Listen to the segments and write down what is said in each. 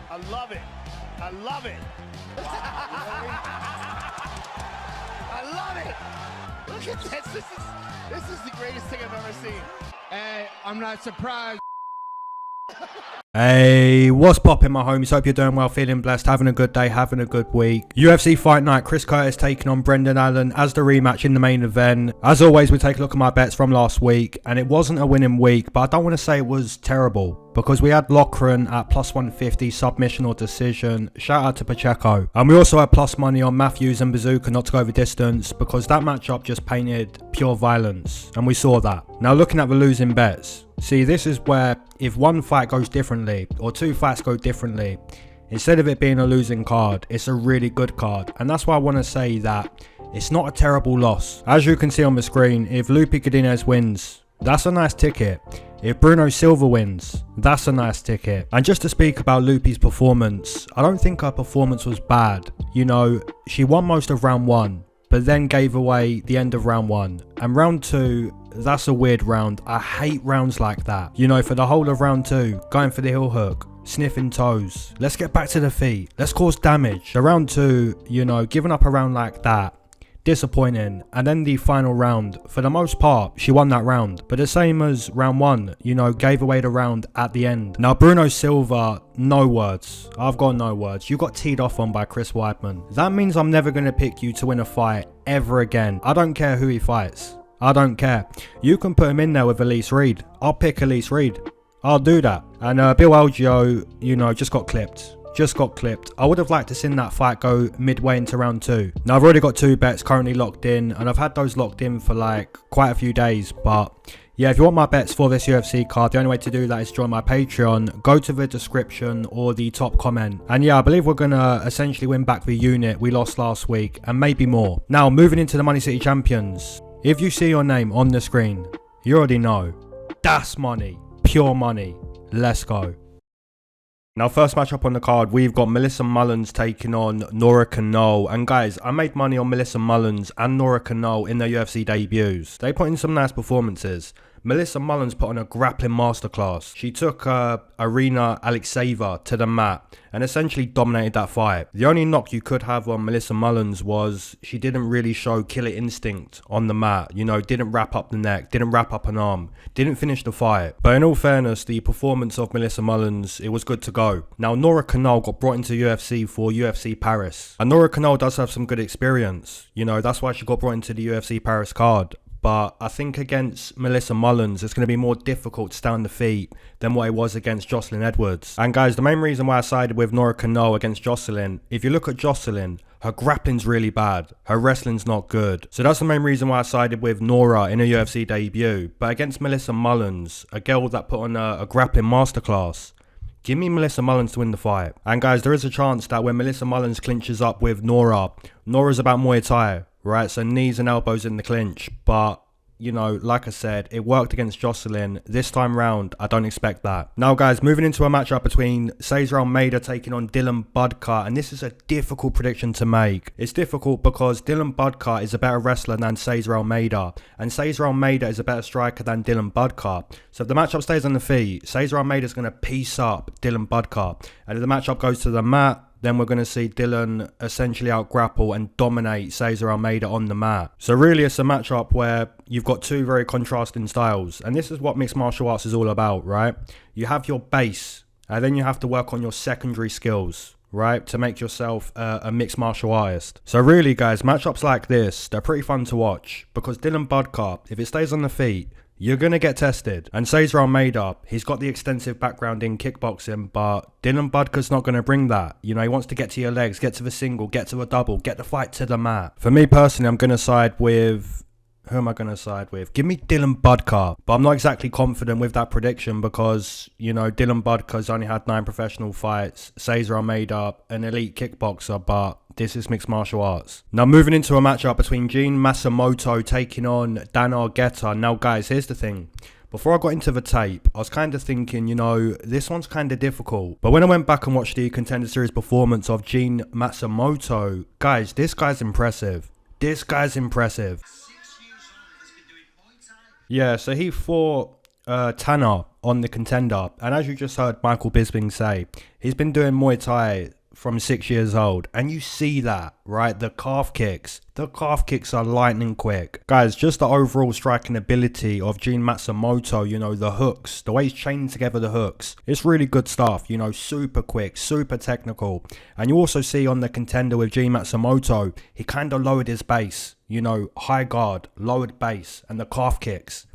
I love it. I love it. I love it. Look at this. This is the greatest thing I've ever seen. Hey, I'm not surprised. Hey, what's poppin', my homies? Hope you're doing well, feeling blessed, having a good day, having a good week. UFC Fight Night, Chris Curtis taking on Brendan Allen as the rematch in the main event. As always, we take a look at my bets from last week, and it wasn't a winning week, but I don't want to say it was terrible, because we had Loughran at plus 150, submission or decision. Shout out to Pacheco. And we also had plus money on Matthews and Bazooka not to go over distance, because that matchup just painted pure violence, and we saw that. Now looking at the losing bets, see, this is where if one fight goes differently or two fights go differently, instead of it being a losing card, it's a really good card. And that's why I want to say that it's not a terrible loss. As you can see on the screen, if Lupi Godinez wins, that's a nice ticket. If Bruno Silva wins, that's a nice ticket. And just to speak about Lupi's performance, I don't think her performance was bad. You know, she won most of round one, but then gave away the end of round one. And round two, that's a weird round. I hate rounds like that. You know, for the whole of round two, going for the heel hook, sniffing toes. Let's get back to the feet. Let's cause damage. So round two, you know, giving up a round like that, disappointing. And then the final round, for the most part, she won that round. But the same as round one, you know, gave away the round at the end. Now, Bruno Silva, no words. I've got no words. You got teed off on by Chris Weidman. That means I'm never going to pick you to win a fight ever again. I don't care who he fights. I don't care. You can put him in there with Elise Reed. I'll pick Elise Reed. I'll do that. And Bill Algeo, you know, just got clipped. I would have liked to seen that fight go midway into round two. Now I've already got two bets currently locked in, and I've had those locked in for like quite a few days. But yeah, if you want my bets for this UFC card, the only way to do that is join my Patreon. Go to the description or the top comment. And yeah, I believe we're gonna essentially win back the unit we lost last week, and maybe more. Now moving into the Money City Champions. If you see your name on the screen, you already know. That's money. Pure money. Let's go. Now, first matchup on the card, we've got Melissa Mullins taking on Nora Cornolle. And guys, I made money on Melissa Mullins and Nora Cornolle in their UFC debuts. They put in some nice performances. Melissa Mullins put on a grappling masterclass. She took Arina Alexeyeva to the mat and essentially dominated that fight. The only knock you could have on Melissa Mullins was she didn't really show killer instinct on the mat. You know, didn't wrap up the neck, didn't wrap up an arm, didn't finish the fight. But in all fairness, the performance of Melissa Mullins, it was good to go. Now, Nora Cornolle got brought into UFC for UFC Paris. And Nora Cornolle does have some good experience. You know, that's why she got brought into the UFC Paris card. But I think against Melissa Mullins, it's going to be more difficult to stay on the feet than what it was against Jocelyn Edwards. And guys, the main reason why I sided with Nora Cornolle against Jocelyn, if you look at Jocelyn, her grappling's really bad. Her wrestling's not good. So that's the main reason why I sided with Nora in a UFC debut. But against Melissa Mullins, a girl that put on a grappling masterclass, give me Melissa Mullins to win the fight. And guys, there is a chance that when Melissa Mullins clinches up with Nora, Nora's about Muay Thai. Right, so knees and elbows in the clinch, but you know, like I said, it worked against Jocelyn. This time round, I don't expect that. Now guys, moving into a matchup between Cesar Almeida taking on Dylan Budka, and this is a difficult prediction to make. It's difficult because Dylan Budka is a better wrestler than Cesar Almeida, and Cesar Almeida is a better striker than Dylan Budka. So if the matchup stays on the feet, Cesar Almeida is going to piece up Dylan Budka, and if the matchup goes to the mat, then we're going to see Dylan essentially out-grapple and dominate Cesar Almeida on the mat. So really it's a matchup where you've got two very contrasting styles. And this is what mixed martial arts is all about, right? You have your base, and then you have to work on your secondary skills, right? To make yourself a mixed martial artist. So really guys, matchups like this, they're pretty fun to watch. Because Dylan Budka, if it stays on the feet, you're going to get tested. And Cesar Almeida, he's got the extensive background in kickboxing, but Dylan Budka's not going to bring that. You know, he wants to get to your legs, get to the single, get to a double, get the fight to the mat. For me personally, I'm going to side with... Who am I going to side with? Give me Dylan Budka. But I'm not exactly confident with that prediction because, you know, Dylan Budka's only had 9 professional fights. Cesar Almeida, an elite kickboxer, but this is mixed martial arts. Now moving into a matchup between Jean Matsumoto taking on Dan Argueta. Now guys, here's the thing. Before I got into the tape, I was kind of thinking, you know, this one's kind of difficult. But when I went back and watched the Contender Series performance of Jean Matsumoto, guys, this guy's impressive. This guy's impressive. Yeah, so he fought Tanner on the Contender. And as you just heard Michael Bisping say, he's been doing Muay Thai from 6 years old, and you see that, right? The calf kicks are lightning quick. Guys, just the overall striking ability of Gene Matsumoto, you know, the hooks, the way he's chaining together the hooks, it's really good stuff, you know, super quick, super technical. And you also see on the Contender with Gene Matsumoto, he kind of lowered his base, you know, high guard, lowered base, and the calf kicks.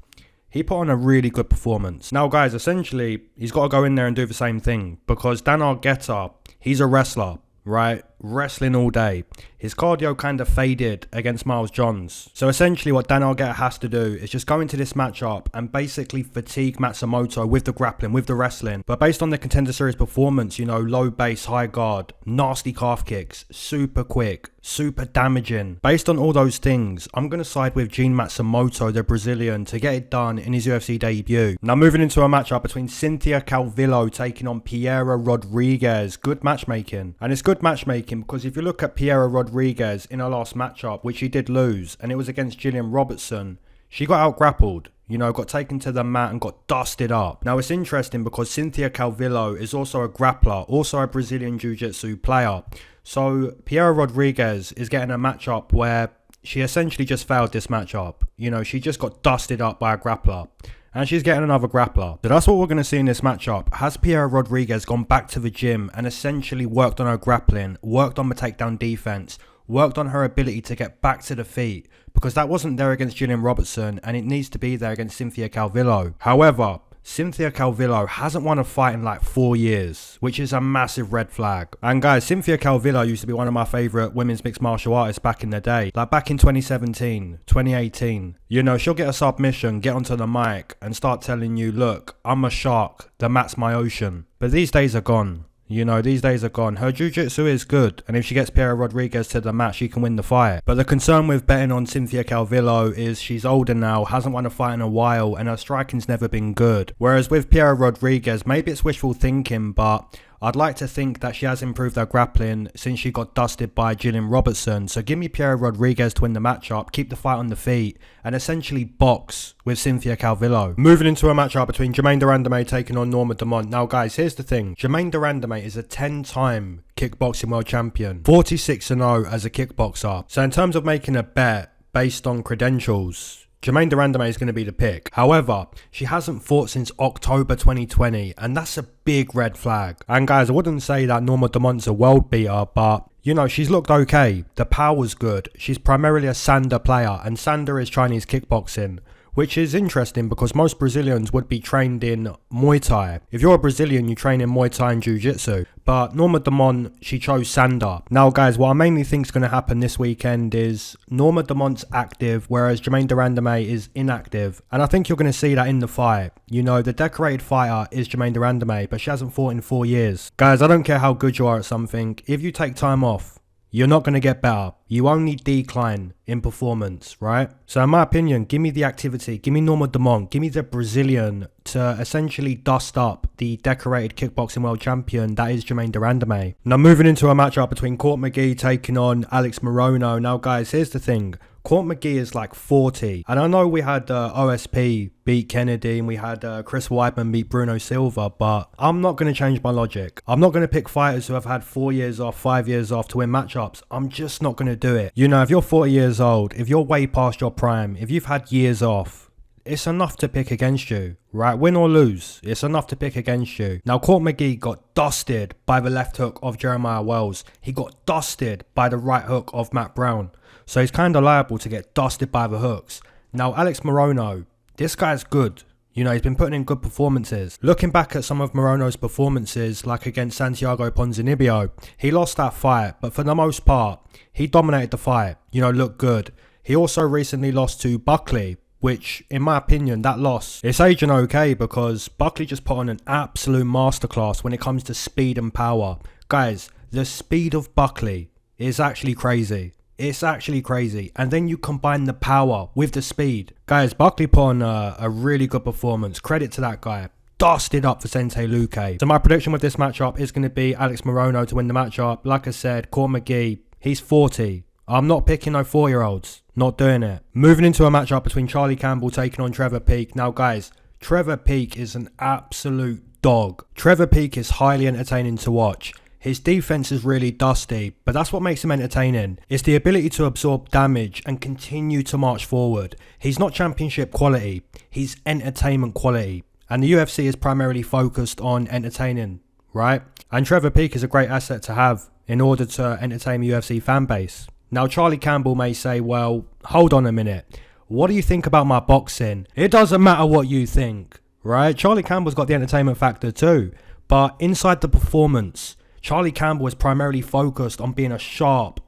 He put on a really good performance. Now guys, essentially, he's got to go in there and do the same thing, because Dan Argueta, he's a wrestler, right? Wrestling all day. His cardio kind of faded against Miles Johns. So essentially what Dan Argueta has to do is just go into this matchup and basically fatigue Matsumoto with the grappling, with the wrestling. But based on the Contender Series performance, you know, low base, high guard, nasty calf kicks, super quick, super damaging. Based on all those things, I'm going to side with Gene Matsumoto, the Brazilian, to get it done in his UFC debut. Now moving into a matchup between Cynthia Calvillo taking on Piera Rodriguez. Good matchmaking. And it's good matchmaking because if you look at Piera Rodriguez in her last matchup, which she did lose, and it was against Gillian Robertson, she got out grappled, you know, got taken to the mat and got dusted up. Now it's interesting because Cynthia Calvillo is also a grappler, also a Brazilian Jiu-Jitsu player. So Piera Rodriguez is getting a matchup where she essentially just failed this matchup. You know, she just got dusted up by a grappler. And she's getting another grappler. So that's what we're going to see in this matchup. Has Piera Rodriguez gone back to the gym and essentially worked on her grappling, worked on the takedown defense, worked on her ability to get back to the feet? Because that wasn't there against Gillian Robertson, and it needs to be there against Cynthia Calvillo. However, Cynthia Calvillo hasn't won a fight in like 4 years, which is a massive red flag. And guys, Cynthia Calvillo used to be one of my favourite women's mixed martial artists back in the day. Like back in 2017, 2018. You know, she'll get a submission, get onto the mic and start telling you, look, I'm a shark, the mat's my ocean. But these days are gone. You know, these days are gone. Her jiu-jitsu is good, and if she gets Piera Rodriguez to the mat, she can win the fight. But the concern with betting on Cynthia Calvillo is she's older now, hasn't won a fight in a while, and her striking's never been good. Whereas with Piera Rodriguez, maybe it's wishful thinking, but I'd like to think that she has improved her grappling since she got dusted by Gillian Robertson. So give me Piera Rodriguez to win the matchup, keep the fight on the feet, and essentially box with Cynthia Calvillo. Moving into a matchup between Germaine de Randamie taking on Norma Dumont. Now guys, here's the thing. Germaine de Randamie is a 10-time kickboxing world champion. 46-0 as a kickboxer. So in terms of making a bet based on credentials, Germaine de Randamie is going to be the pick. However, she hasn't fought since October 2020, and that's a big red flag. And guys, I wouldn't say that Norma Dumont's a world beater, but you know, she's looked okay. The power's good. She's primarily a Sanda player, and Sanda is Chinese kickboxing, which is interesting because most Brazilians would be trained in Muay Thai. If you're a Brazilian, you train in Muay Thai and Jiu-Jitsu. But Norma Dumont, she chose Sanda. Now guys, what I mainly think is going to happen this weekend is Norma Dumont's active, whereas Germaine de Randamie is inactive. And I think you're going to see that in the fight. You know, the decorated fighter is Germaine de Randamie, but she hasn't fought in 4 years. Guys, I don't care how good you are at something. If you take time off, you're not going to get better. You only decline in performance, right? So in my opinion, give me the activity. Give me Norma Dumont. Give me the Brazilian to essentially dust up the decorated kickboxing world champion that is Germaine de Randamie. Now moving into a matchup between Court McGee taking on Alex Morono. Now guys, here's the thing. Court McGee is like 40. And I know we had OSP beat Kennedy and we had Chris Weidman beat Bruno Silva, but I'm not going to change my logic. I'm not going to pick fighters who have had 4 years off, 5 years off to win matchups. I'm just not going to do it. You know, if you're 40 years old, if you're way past your prime, if you've had years off, it's enough to pick against you, right? Win or lose, it's enough to pick against you. Now, Court McGee got dusted by the left hook of Jeremiah Wells. He got dusted by the right hook of Matt Brown. So he's kind of liable to get dusted by the hooks. Now, Alex Morono, this guy's good. You know, he's been putting in good performances. Looking back at some of Morono's performances, like against Santiago Ponzinibbio, he lost that fight, but for the most part, he dominated the fight. You know, looked good. He also recently lost to Buckley, which, in my opinion, that loss, it's aging okay because Buckley just put on an absolute masterclass when it comes to speed and power. Guys, the speed of Buckley is actually crazy. It's actually crazy. And then you combine the power with the speed. Guys, Buckley put on a really good performance. Credit to that guy. Dusted up for Sente Luque. So my prediction with this matchup is going to be Alex Morono to win the matchup. Like I said, Court McGee, he's 40. I'm not picking no 4-year-olds. Not doing it. Moving into a matchup between Charlie Campbell taking on Trevor Peek. Now guys, Trevor Peek is an absolute dog. Trevor Peek is highly entertaining to watch. His defense is really dusty, but that's what makes him entertaining. It's the ability to absorb damage and continue to march forward. He's not championship quality, he's entertainment quality. And the UFC is primarily focused on entertaining, right? And Trevor Peek is a great asset to have in order to entertain the UFC fan base. Now, Charlie Campbell may say, well, hold on a minute. What do you think about my boxing? It doesn't matter what you think, right? Charlie Campbell's got the entertainment factor too. But inside the performance, Charlie Campbell was primarily focused on being a sharp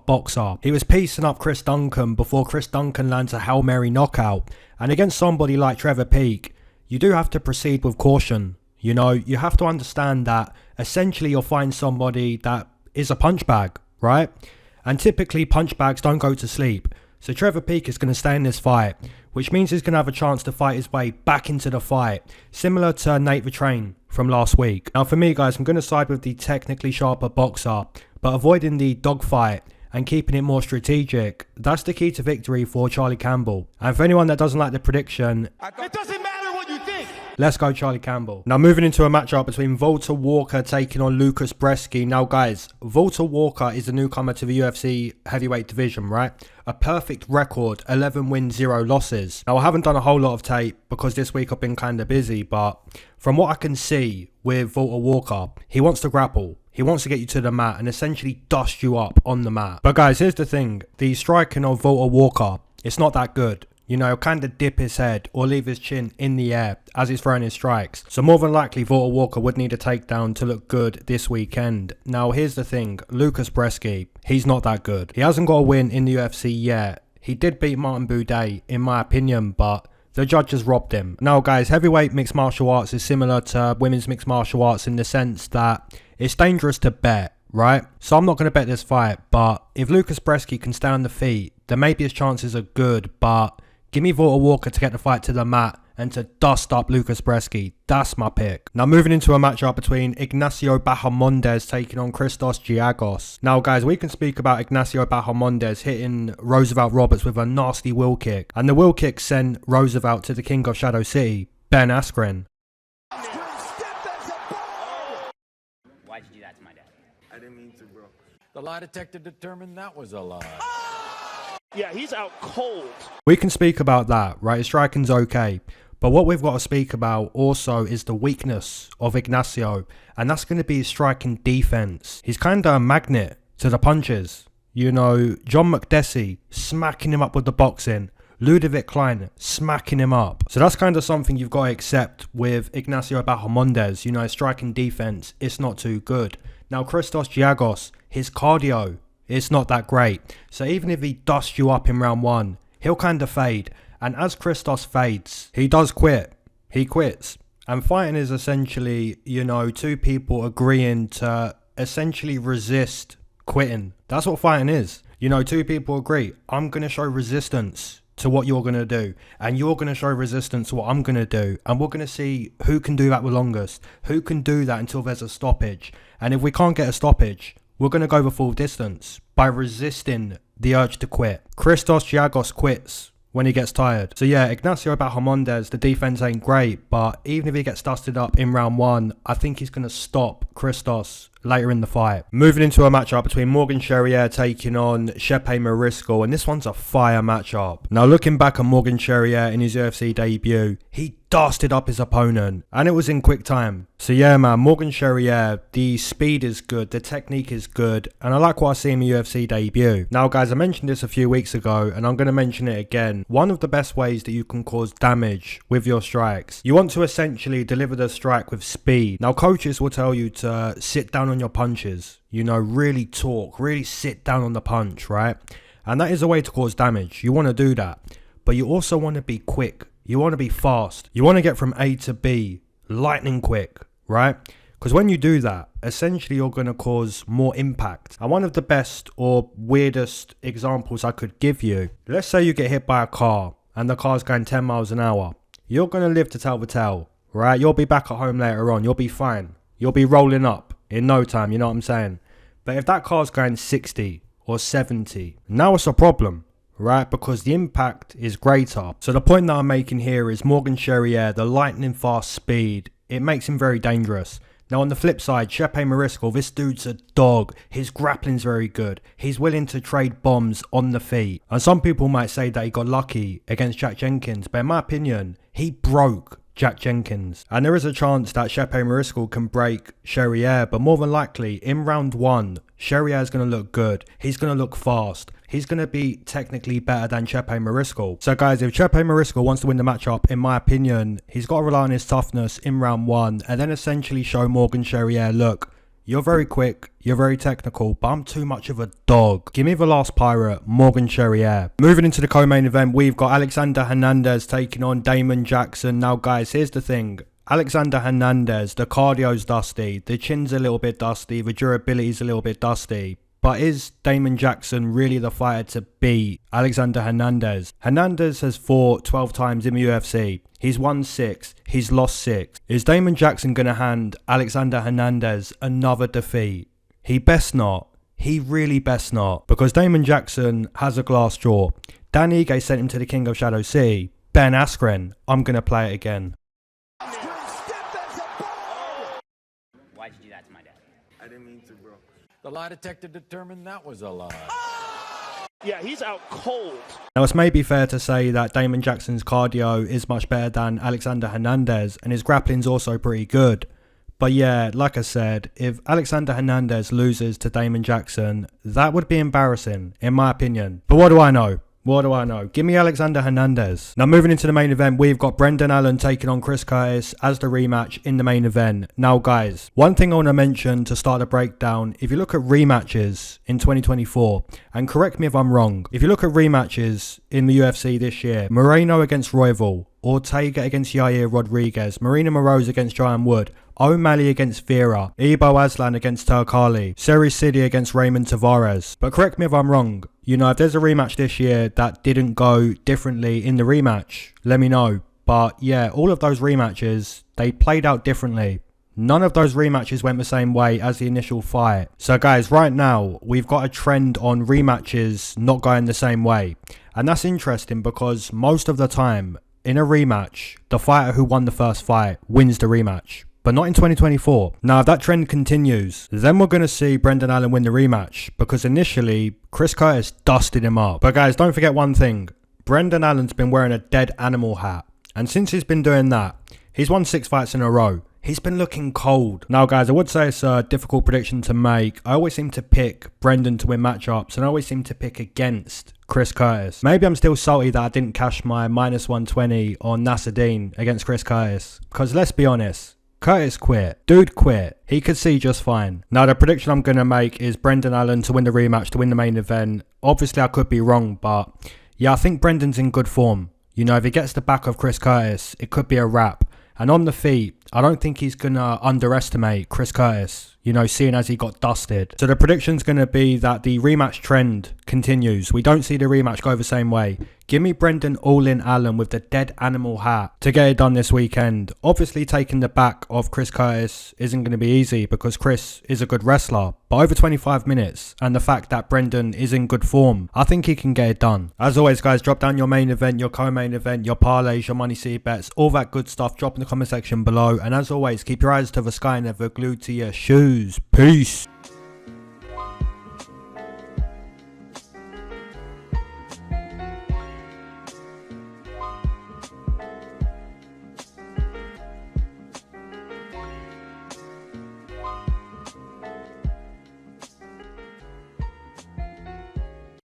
boxer. He was piecing up Chris Duncan before Chris Duncan lands a Hail Mary knockout. And against somebody like Trevor Peek, you do have to proceed with caution. You know, you have to understand that essentially you'll find somebody that is a punch bag, right? And typically punch bags don't go to sleep. So Trevor Peek is going to stay in this fight, which means he's going to have a chance to fight his way back into the fight, similar to Nate the Train from last week. Now for me guys, I'm going to side with the technically sharper boxer, but avoiding the dogfight and keeping it more strategic. That's the key to victory for Charlie Campbell. And for anyone that doesn't like the prediction, It doesn't matter what you think. let's go Charlie Campbell. Now moving into a matchup between Valter Walker taking on Lukasz Brzeski. Now guys, Valter Walker is a newcomer to the UFC heavyweight division, right? A perfect record, 11 wins, 0 losses. Now I haven't done a whole lot of tape because this week I've been kind of busy, but from what I can see with Valter Walker, he wants to grapple. He wants to get you to the mat and essentially dust you up on the mat. But guys, here's the thing. The striking of Valter Walker, it's not that good. You know, he'll kind of dip his head or leave his chin in the air as he's throwing his strikes. So more than likely, Valter Walker would need a takedown to look good this weekend. Now, here's the thing. Lukasz Brzeski, he's not that good. He hasn't got a win in the UFC yet. He did beat Martin Buday, in my opinion, but the judges robbed him. Now, guys, heavyweight mixed martial arts is similar to women's mixed martial arts in the sense that it's dangerous to bet, right? So I'm not going to bet this fight, but if Lukasz Brzeski can stay on the feet, then maybe his chances are good, but give me Valter Walker to get the fight to the mat and to dust up Lukasz Brzeski. That's my pick. Now moving into a matchup between Ignacio Bahamondes taking on Christos Giagos. Now guys, we can speak about Ignacio Bahamondes hitting Roosevelt Roberts with a nasty wheel kick. And the wheel kick sent Roosevelt to the king of Shadow City, Ben Askren. Why'd you do that to my dad? I didn't mean to, bro. The lie detector determined that was a lie. Yeah, he's out cold. We can speak about that, right? His striking's okay. But what we've got to speak about also is the weakness of Ignacio. And that's going to be his striking defense. He's kind of a magnet to the punches. You know, John McDessie smacking him up with the boxing. Ludovic Klein smacking him up. So that's kind of something you've got to accept with Ignacio Bahamondes. You know, his striking defense, it's not too good. Now, Christos Giagos, his cardio, it's not that great. So even if he dusts you up in round one, he'll kind of fade. And as Christos fades, he does quit. He quits. And fighting is essentially, you know, two people agreeing to essentially resist quitting. That's what fighting is. You know, two people agree, I'm going to show resistance to what you're going to do. And you're going to show resistance to what I'm going to do. And we're going to see who can do that the longest. Who can do that until there's a stoppage. And if we can't get a stoppage, we're going to go the full distance by resisting the urge to quit. Christos Giagos quits when he gets tired. So yeah, Ignacio Bahamondes, the defense ain't great, but even if he gets dusted up in round one, I think he's going to stop Christos later in the fight. Moving into a matchup between Morgan Charriere taking on Chepe Mariscal, and this one's a fire matchup. Now looking back at Morgan Charriere in his UFC debut, he dusted up his opponent, and it was in quick time. So yeah man, Morgan Charriere, the speed is good, the technique is good, and I like what I see in the UFC debut. Now guys, I mentioned this a few weeks ago, and I'm going to mention it again. One of the best ways that you can cause damage with your strikes, you want to essentially deliver the strike with speed. Now coaches will tell you to sit down on your punches, you know, really talk, really sit down on the punch, right? And that is a way to cause damage. You want to do that, but you also want to be quick. You want to be fast. You want to get from A to B lightning quick, right? Because when you do that, essentially you're going to cause more impact. And one of the best or weirdest examples I could give you, let's say you get hit by a car and the car's going 10 miles an hour. You're going to live to tell the tale, right? You'll be back at home later on. You'll be fine. You'll be rolling up in no time, you know what I'm saying? But if that car's going 60 or 70, now it's a problem, right? Because the impact is greater. So the point that I'm making here is Morgan Charriere, the lightning fast speed, it makes him very dangerous. Now on the flip side, Chepe Mariscal, this dude's a dog. His grappling's very good. He's willing to trade bombs on the feet. And some people might say that he got lucky against Jack Jenkins, but in my opinion, he broke Jack Jenkins. And there is a chance that Chepe Mariscal can break Charriere, but more than likely, in round 1, Charriere is going to look good. He's going to look fast. He's going to be technically better than Chepe Mariscal. So guys, if Chepe Mariscal wants to win the matchup, in my opinion, he's got to rely on his toughness in round 1 and then essentially show Morgan Charriere, look, you're very quick, you're very technical, but I'm too much of a dog. Give me the last pirate, Morgan Charriere. Moving into the co-main event, we've got Alexander Hernandez taking on Damon Jackson. Now guys, here's the thing. Alexander Hernandez, the cardio's dusty, the chin's a little bit dusty, the durability's a little bit dusty. But is Damon Jackson really the fighter to beat Alexander Hernandez? Hernandez has fought 12 times in the UFC. He's won 6. He's lost 6. Is Damon Jackson going to hand Alexander Hernandez another defeat? He best not. He really best not. Because Damon Jackson has a glass jaw. Dan Ige sent him to the King of Shadow City. Ben Askren, I'm going to play it again. Why'd you do that to my dad? I didn't mean to, bro. The lie detector determined that was a lie. Yeah, he's out cold. Now, it's maybe fair to say that Damon Jackson's cardio is much better than Alexander Hernandez, and his grappling's also pretty good. But yeah, like I said, if Alexander Hernandez loses to Damon Jackson, that would be embarrassing, in my opinion. But what do I know? What do I know? Give me Alexander Hernandez. Now moving into the main event, we've got Brendan Allen taking on Chris Curtis as the rematch in the main event. Now guys, one thing I want to mention to start the breakdown, if you look at rematches in 2024, and correct me if I'm wrong, if you look at rematches in the UFC this year, Morono against Royval, Ortega against Yair Rodriguez, Marina Moroz against Giant Wood, O'Malley against Piera, Ibo Aslan against Turkali, Seri City against Raymond Tavares. But correct me if I'm wrong, you know, if there's a rematch this year that didn't go differently in the rematch, let me know. But yeah, all of those rematches, they played out differently. None of those rematches went the same way as the initial fight. So guys, right now, we've got a trend on rematches not going the same way. And that's interesting because most of the time, in a rematch, the fighter who won the first fight wins the rematch. But not in 2024. Now, if that trend continues, then we're going to see Brendan Allen win the rematch. Because initially, Chris Curtis dusted him up. But guys, don't forget one thing. Brendan Allen's been wearing a dead animal hat. And since he's been doing that, he's won 6 fights in a row. He's been looking cold. Now guys, I would say it's a difficult prediction to make. I always seem to pick Brendan to win matchups, and I always seem to pick against Chris Curtis. Maybe I'm still salty that I didn't cash my -120 on Nasruddin against Chris Curtis. Because let's be honest, Curtis quit. Dude quit. He could see just fine. Now the prediction I'm going to make is Brendan Allen to win the rematch, to win the main event. Obviously I could be wrong, but yeah, I think Brendan's in good form. You know, if he gets the back of Chris Curtis, it could be a wrap. And on the feet, I don't think he's going to underestimate Chris Curtis, you know, seeing as he got dusted. So the prediction's going to be that the rematch trend continues. We don't see the rematch go the same way. Give me Brendan All-In Allen with the dead animal hat to get it done this weekend. Obviously, taking the back of Chris Curtis isn't going to be easy because Chris is a good wrestler. But over 25 minutes and the fact that Brendan is in good form, I think he can get it done. As always, guys, drop down your main event, your co-main event, your parlays, your money city bets, all that good stuff. Drop in the comment section below. And as always, keep your eyes to the sky and never glued to your shoes. Peace.